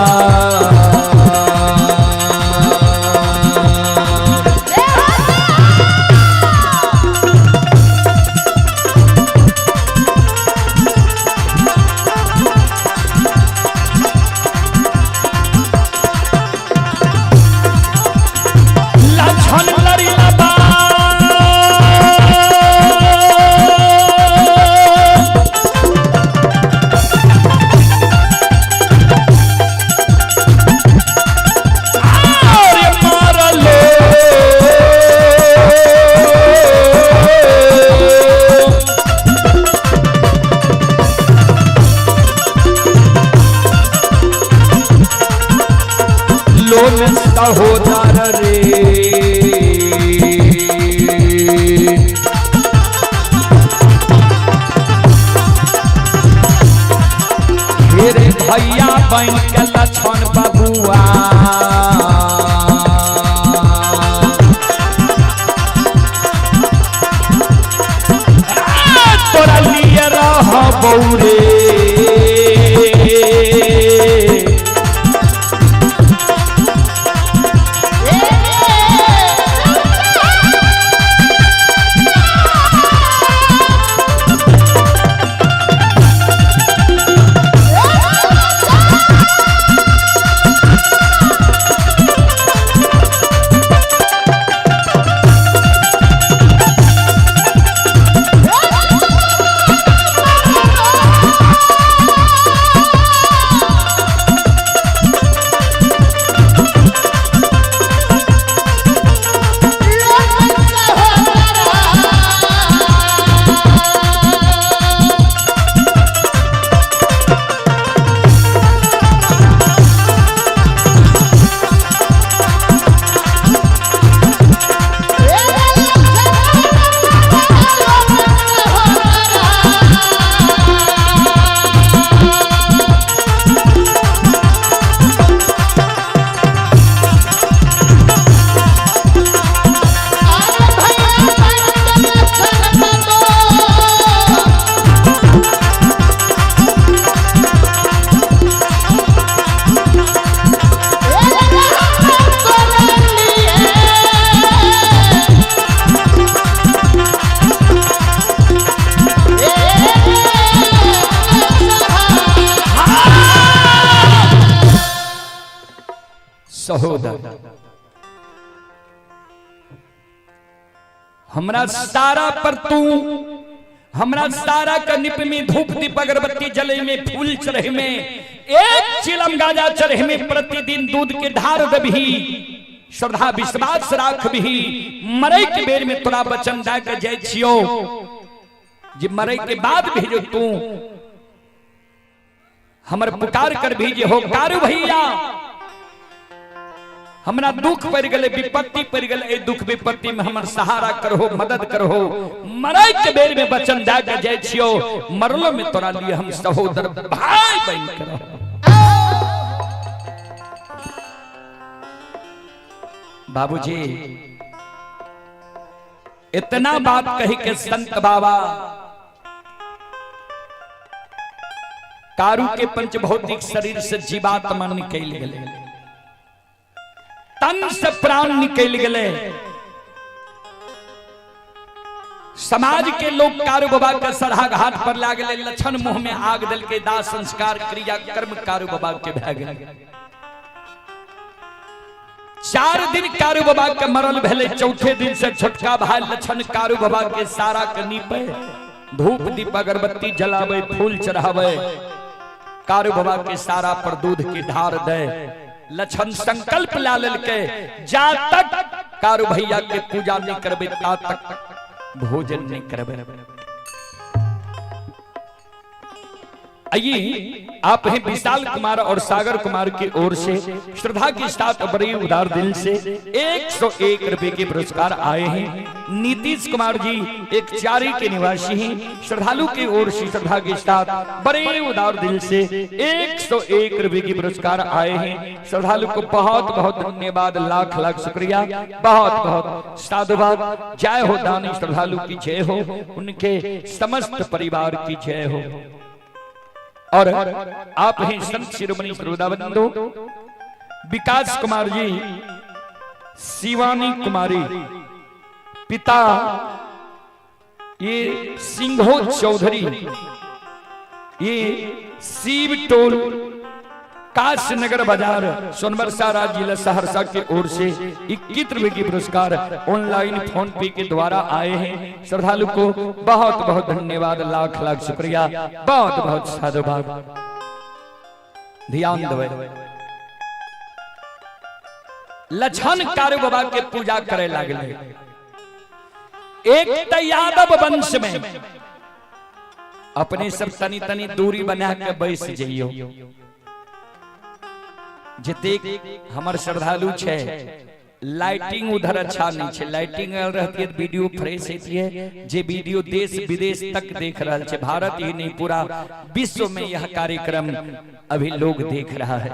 सहोदर हमरा सारा पर तू, हमरा सारा का निप में धूप दीप अगरबत्ती जले में फूल चढ़े में एक चिलम गाजा चढ़े में प्रतिदिन दूध के धार दबही श्रद्धा विश्वास राख भी मरे के बेर में तोरा वचन दा के जाय छियो जे मरे के बाद भी जो तू हमर पुकार कर भी जे हो कारु भैया हमरा दुख पड़ गले विपत्ति पड़ गले ए दुख विपत्ति में हमर सहारा करहो मदद करहो मरे के बेर में वचन दा के जाय छियो मरलो में तोरा लिए हम सहोदर भाई बन करहो। बाबूजी इतना बात कही के संत बाबा कारु के पंच भौतिक शरीर से जीवात्मा निकल गए, तन से प्राण निकल गए। समाज के लोग कारु बाबा के सरहा घाट पर ला गए, लक्षण मुंह में आग दल के दाह संस्कार क्रिया कर्म कारु बाबा के भै गए। 4 दिन कारु बाबा के मरल भेले, चौथे दिन से छोटका भाई लक्षण कारु बाबा के सारा के नीपे धूप दीप अगरबत्ती जलावे फूल चढ़ावे कारु बाबा के सारा पर दूध की धार दे। लक्षण संकल्प ला ललके जा तक कारु भैया के पूजा नहीं करबे ता तक भोजन नहीं करबे। आइए आप हैं विशाल कुमार और सागर कुमार की ओर से श्रद्धा के साथ बड़े उदार दिल से 101 रुपए के पुरस्कार आए हैं। नीतीश कुमार जी एक चारी के निवासी हैं, श्रद्धालु की ओर से श्रद्धा के साथ बड़े उदार दिल से 101 रुपए के पुरस्कार आए हैं। श्रद्धालु को बहुत बहुत धन्यवाद, लाख लाख शुक्रिया, बहुत बहुत साधुवाद। जय हो दानी श्रद्धालु की जय हो, उनके समस्त परिवार की जय हो। और आप हैं संत शिरोमणि श्रोदाबंधु विकास कुमार जी, शिवानी कुमारी, पिता ये सिंघो चौधरी, ये शिव टोल काशनगर बाजार सोनबरसा राज्य जिला सहरसा की ओर से 21 रुपए की पुरस्कार ऑनलाइन फोन पे के द्वारा आए हैं। श्रद्धालु को बहुत बहुत धन्यवाद, लाख लाख शुक्रिया, बहुत बहुत साधुवाद। ध्यान देवे लक्षण कारु बाबा के पूजा करे लागले। एक यादव वंश में अपने सब तनी तनी दूरी बना के बैस जाइयो। जते हमर श्रद्धालु छे लाइटिंग उधर अच्छा नहीं छे, लाइटिंग रहती है वीडियो फ्रेश होती है, जे वीडियो देश विदेश तक देख रहा है, भारत ही नहीं पूरा विश्व में यह कार्यक्रम अभी लोग देख रहा है।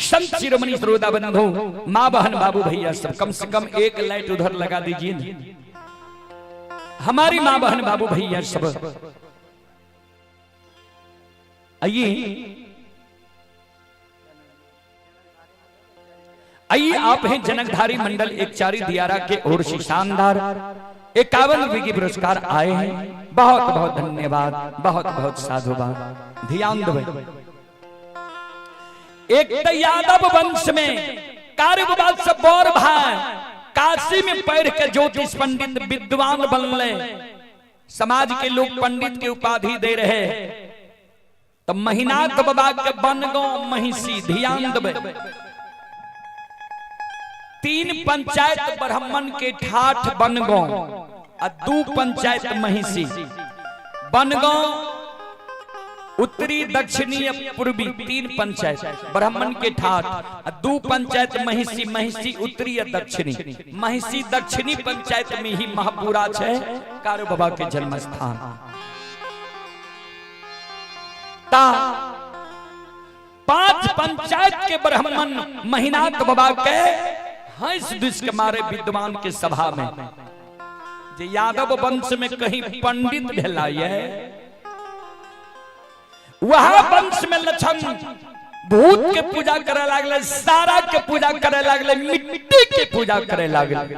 संत शिरोमणि श्रोदाबंधु माँ बहन बाबू भैया सब कम से कम एक लाइट उधर लगा दीजिए। हमारी माँ बहन बाबू भैया सब आइए आप हैं जनकधारी मंडल एक चारी दियारा के ओर से शानदार 51 रुपए की पुरस्कार आए हैं। बहुत बहुत धन्यवाद, बहुत बहुत साधुवाद। ध्यान देवे एक यादव वंश में कारु बाबा से बौर भाई काशी में पैर के ज्योतिष पंडित विद्वान बनले। समाज के लोग पंडित की उपाधि दे रहे, तो महीनाथ बाबा के बन गो महिषी। ध्यान देवे 3 पंचायत ब्राह्मण के ठाठ बन गो और 2 पंचायत महिषी बन गो। उत्तरी दक्षिणी पूर्वी 3 पंचायत ब्राह्मण के ठाठ और 2 पंचायत महिषी। महिषी उत्तरी या दक्षिणी, महिषी दक्षिणी पंचायत में ही महापुरा है कारु बाबा के जन्म स्थान। 5 पंचायत के ब्राह्मण महीनाथ बाबा के हंस दुष् के मारे विद्वान के सभा में जे यादव वंश में कहीं पंडित भेलाये, वह वंश में लक्षण भूत के पूजा करे लागले, सारा के पूजा करे लागले, मिट्टी के पूजा करे लागले।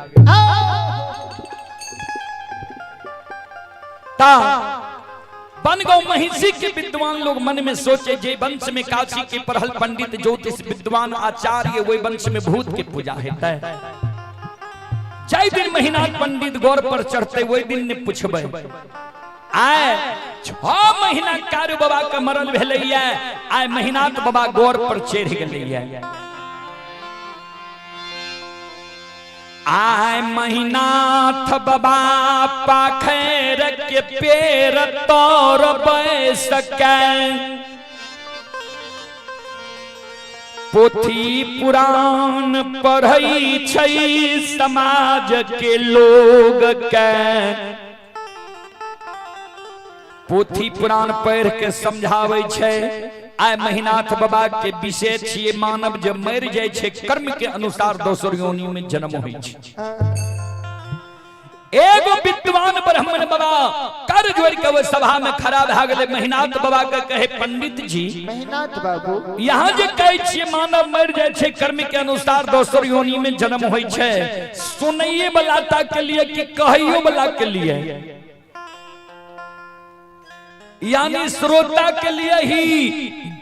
बनगांव महिषी के विद्वान लोग मन में सोचे जे वंश में काशी के पढ़ल पंडित ज्योतिष विद्वान आचार्य वही वंश में भूत के पूजा हेतै। जय दिन महीनाथ पंडित गौर पर चढ़ते वही दिन ने पूछबे आय 6 महीना कार्य बाबा का मरण भेलैया आय महीनाथ बाबा गौर पर चढ़ गेलैया। आय महीनाथ बाबा पाखैर के पेड़ तोर बैस के पोथी पुराण पढ़ै छै समाज के लोग के। पोथी पुराण पढ़ के समझावे छै आय महीनाथ बाबा के विषय छिए मानव जब मर जाय छै कर्म के अनुसार दोसर योनि में जन्म होय छै। एगो विद्वान ब्राह्मण बाबा कर जोड़ के वो सभा में खड़ा भ गेले महीनाथ बाबा के कहे पंडित जी महीनाथ बाबू यहाँ जे कहै छिए मानव मर जाय छै कर्म के अनुसार दोसर योनि में जन्म होय छै सुनैये वाला ता के लिए कि कहैयो वाला के लिए यानी श्रोता के लिए ही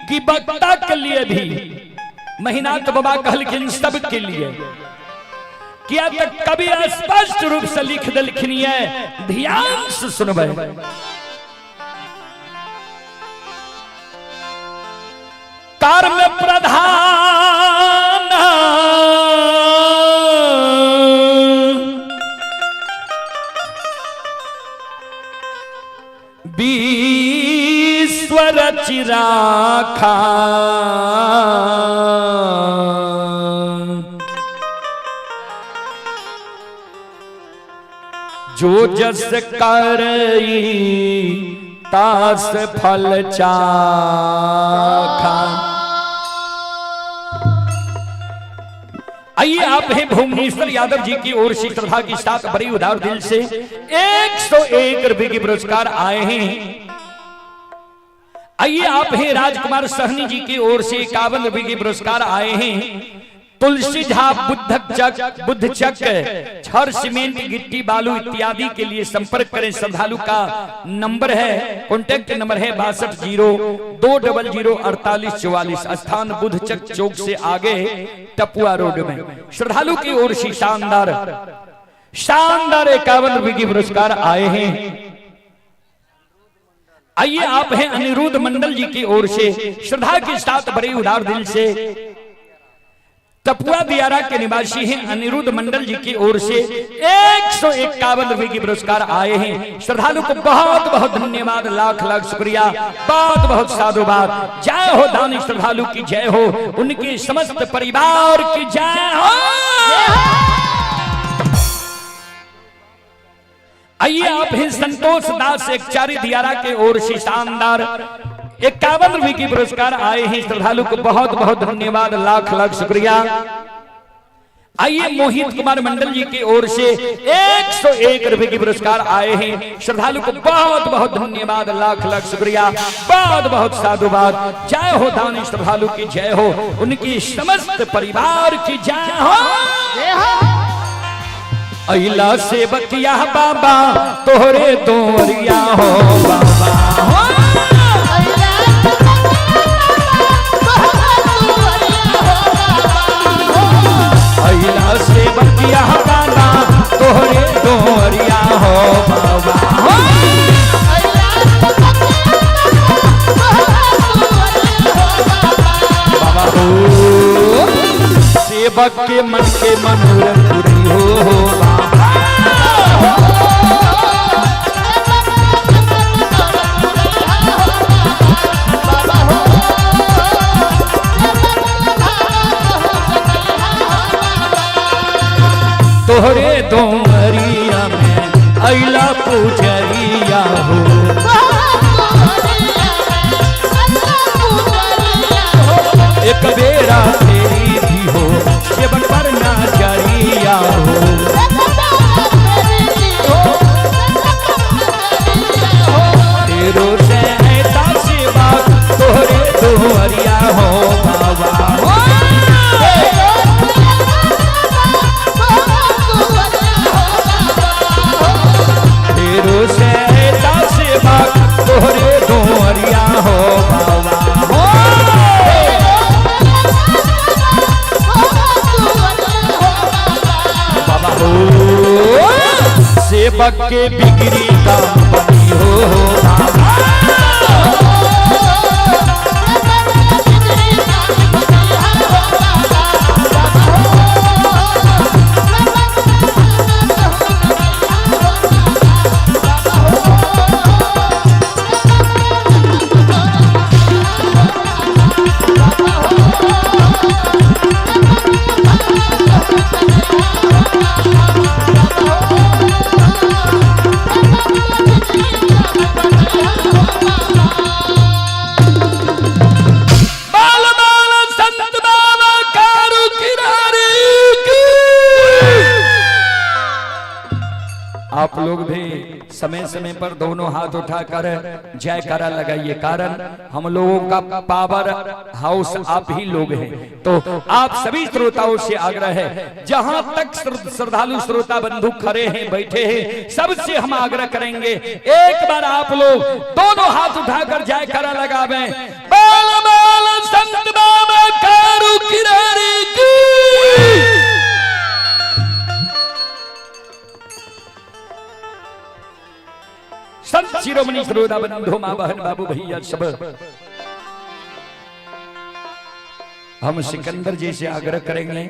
कि वक्ता के लिए भी। महीनाथ बाबा कहलखिन सब के लिए किया तक कभी स्पष्ट रूप से लिख देलखिन है ध्यान से सुनबे। कर्म प्रधान ईश्वर चिराखा जो जस करई तास फल चाखा। आइए आप हैं भुवनेश्वर यादव जी की ओर से श्रद्धा के साथ बड़ी उदार दिल से 101 रुपए के पुरस्कार आए हैं। आइए आप हैं राजकुमार सहनी जी की ओर से 51 रुपए के पुरस्कार आए हैं। तुलसी झा बुद्ध चक छर सीमेंट गिट्टी बालू इत्यादि के लिए संपर्क करें। श्रद्धालु का नंबर है कॉन्टैक्ट नंबर है 6202004844 स्थान बुद्ध चक चौक से आगे टपुआ रोड में। श्रद्धालु की ओर से शानदार 51 रुपए के पुरस्कार आए हैं। आइए आप हैं अनिरुद्ध मंडल जी की ओर से श्रद्धा के साथ बड़े उदार दिल से टपुआ दियारा के निवासी हैं अनिरुद्ध मंडल जी की ओर से 151 रुपए के पुरस्कार आए हैं। श्रद्धालु को बहुत बहुत धन्यवाद लाख लाख शुक्रिया बहुत बहुत साधुवाद। जय हो दानी श्रद्धालु की जय हो उनके समस्त परिवार की जय हो। आइए आप हैं संतोष दास एकचारी दियारा के ओर से शानदार 51 रुपए की पुरस्कार आए हैं। श्रद्धालु को बहुत बहुत धन्यवाद लाख लाख शुक्रिया। आइए मोहित कुमार मंडल जी की ओर से 101 रुपए की पुरस्कार आए हैं। श्रद्धालु को बहुत बहुत धन्यवाद लाख लाख शुक्रिया बहुत बहुत साधुवाद। जय हो दानी श्रद्धालु की जय हो उनकी समस्त परिवार की जय हो। अइला सेवकिया बाबा तोहरे तोरिया हो बाबा हो। अइला सेवकिया बाबा तोहरे तोरिया हो बाबा हो। बाबा हो सेवक के मन के मनोरथ पूरी हो बाबा हो। तोहरे डोंगरिया में अइला पूजरिया हो। एक बेरा तेरी भी हो सेवन पर नजरिया हो। तेरो से ऐसा सेवा तोहरे दोहरिया हो बाबा हो। तेरो से ऐसा सेवा तोहरे सेवक के बिगड़ी दामनी हो आप लोग भी समय समय पर दोनों हाथ उठाकर जयकारा लगाइए, कारण हम लोगों का पावर हाउस आप ही लोग हैं। तो आप सभी श्रोताओं से आग्रह है, जहां तक श्रद्धालु श्रोता बंधु खड़े हैं बैठे हैं, सबसे हम आग्रह करेंगे एक बार आप लोग दोनों हाथ उठाकर जयकारा लगावे। बाल बाल संत बाबा कारू किरारी की। संत शिरोमणि श्रोता बंधु मां बहन बाबू भैया सब हम सिकंदर जी से आग्रह करेंगे,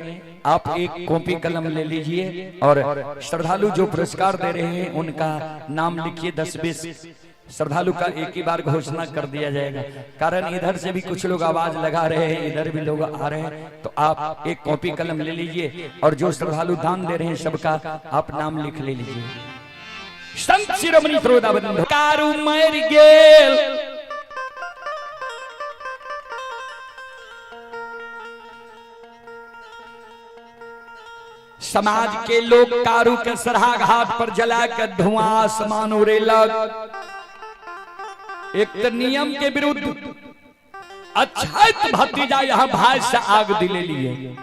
आप एक कॉपी कलम ले लीजिए और श्रद्धालु जो पुरस्कार दे रहे हैं उनका नाम लिखिए। 10-20 श्रद्धालु का एक ही बार घोषणा कर दिया जाएगा, कारण इधर से भी कुछ लोग आवाज लगा रहे हैं, इधर भी लोग आ रहे हैं। तो आप एक कॉपी कलम ले लीजिए और जो श्रद्धालु दान दे रहे हैं सबका आप नाम लिख ले लीजिए। संत शिरोमणि श्रोता बंधु कारू मर गेल, समाज के लोग कारू के सरहा घाट पर जलाकर धुआं आसमान उड़ेलक। एक तो नियम के विरुद्ध अच्छा भतीजा यहाँ भाई से आग दिले लिए।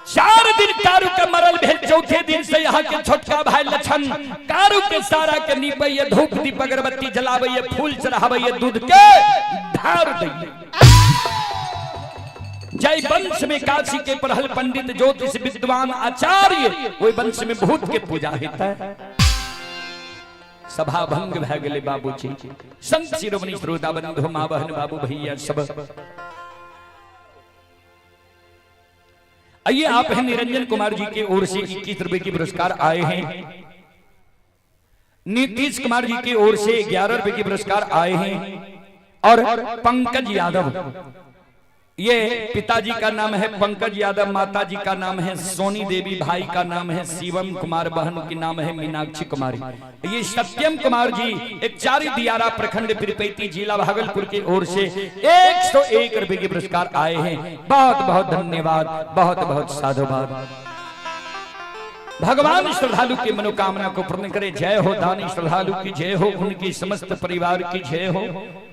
4 दिन कारू के मरल भेल, चौथे दिन से यहाँ के छोटका भाई लछन कारू के सारा के नीपैये, धूप दीप अगरबत्ती जलावे, फूल चढ़ावे, दूध के ढार दैये। जय वंश में काशी के पढ़ल पंडित ज्योतिष विद्वान आचार्य, वही वंश में भूत के पूजा होता है। सभा भंग भै गेले बाबूजी। संत शिरोमणि श्रोता बंधु मां बहन बाबू भैया सब आइए। आप हैं निरंजन कुमार जी की ओर से 21 रुपए की पुरस्कार आए हैं। नीतीश कुमार जी की ओर से 11 रुपए की पुरस्कार आए हैं। और पंकज यादव, ये पिताजी का नाम है पंकज यादव, माता जी का नाम है सोनी देवी, भाई का नाम है शिवम कुमार, बहन की नाम है मीनाक्षी कुमारी। ये सत्यम कुमार जी एक चारी दियारा प्रखंड पीरपैती जिला भागलपुर की ओर से 101 रुपए के पुरस्कार आए हैं। बहुत बहुत धन्यवाद, बहुत बहुत साधुवाद। भगवान श्रद्धालु की मनोकामना को पूर्ण करे। जय हो दानी श्रद्धालु की जय हो, उनकी समस्त परिवार की जय हो।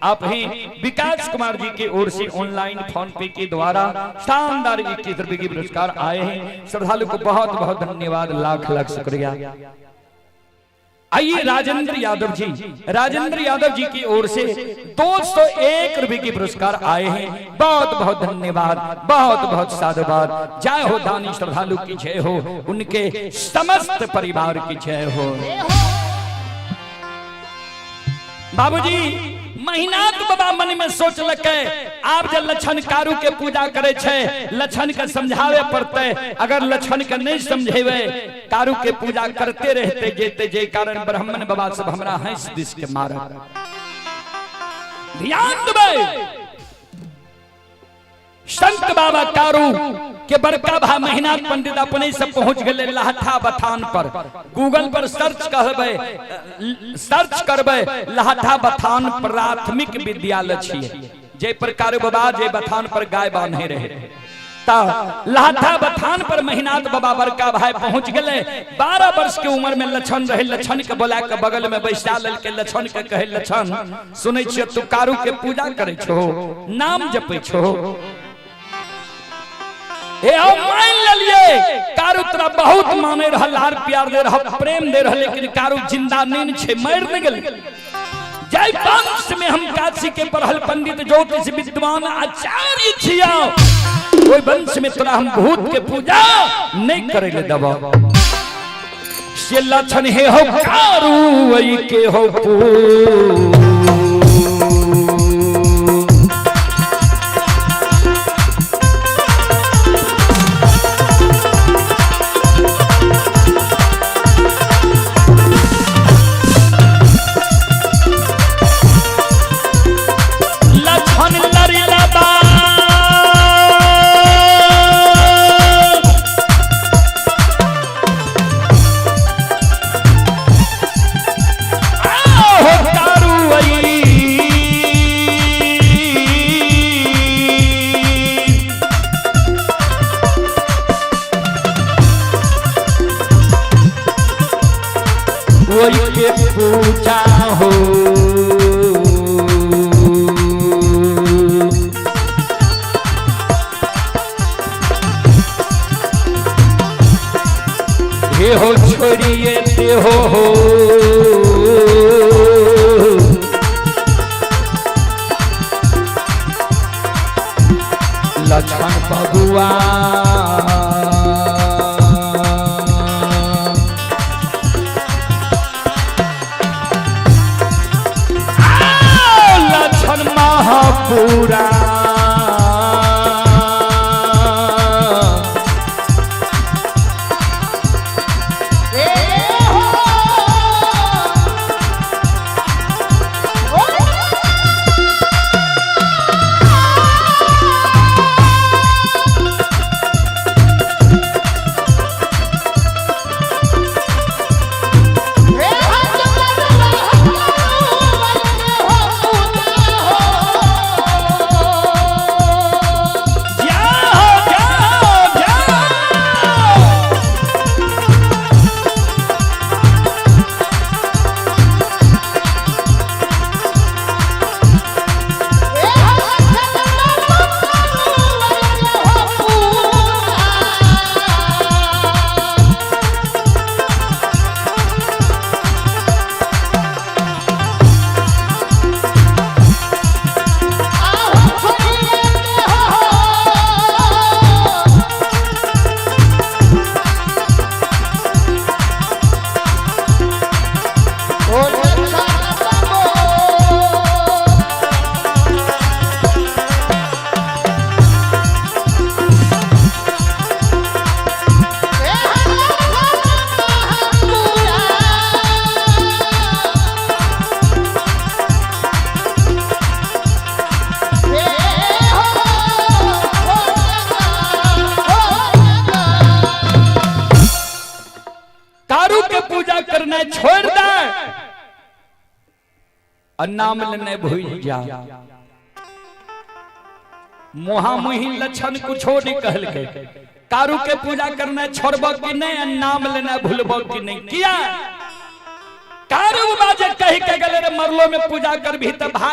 आप ही विकास कुमार जी की ओर से ऑनलाइन फोन पे के द्वारा शानदार 21 रुपए की पुरस्कार आए हैं। श्रद्धालु को बहुत बहुत धन्यवाद, लाख लाख शुक्रिया। आइए राजेंद्र यादव जी, राजेंद्र यादव जी की ओर से 201 रुपए की पुरस्कार आए हैं। बहुत बहुत धन्यवाद, बहुत बहुत साधुवाद। जय हो दानी श्रद्धालु की जय हो, उनके समस्त परिवार की जय हो। बाबूजी महीनात बाबा मन में सोच लके, आप जब लछन कारू के पूजा करे छे, लछन के समझावे पड़ते। अगर लछन के नहीं समझेवे, कारू के पूजा करते रहते जेते, जे कारण ब्राह्मण बाबा सब हमरा हंस दिस के मारा। ध्यान देवे, संत बाबा कारू के बड़का भाई महीनाथ पंडित अपने से पहुंच गए लहठा बथान पर। गूगल पर सर्च करबे लहठा बथान प्राथमिक विद्यालय छिए, जे पर कारू बाबा जे बथान पर गाय बांधे रहे। लहठा बथान पर महीनाथ बाबा बड़का भाई पहुंच गए। 12 वर्ष के उम्र में लछन रहे। लछन के बोला के बगल में बैसा लेल के लछन के कहे, लछन सुनै छियै तू कारू के पूजा करे छो, नाम जपै छो। ए मान लिये कारू तोरा बहुत माने रहा, लार प्यार दे रहा, प्रेम दे रहा, लेकिन कारू जिंदा नहीं छे, मर न गेल। जय वंश में हम काशी के पढ़ल पंडित ज्योतिष विद्वान आचार्य छिया, ओई वंश में तोरा हम भूत के पूजा नहीं करे ले दबा। से लक्षण हे हो कारू वही के हो पू पूजा हो हे हो छोड़िए ते हो लक्षण बबुआ पूरा छोड़ दे और नाम लेने भूल जा मोहा मुही लक्षण कुछ नहीं कहल के कारू के पूजा करना छोड़ब कि नहीं नाम लेना भूलब कि नहीं किया कारू बाजे कह के गले मरलो में पूजा कर भी तो भाई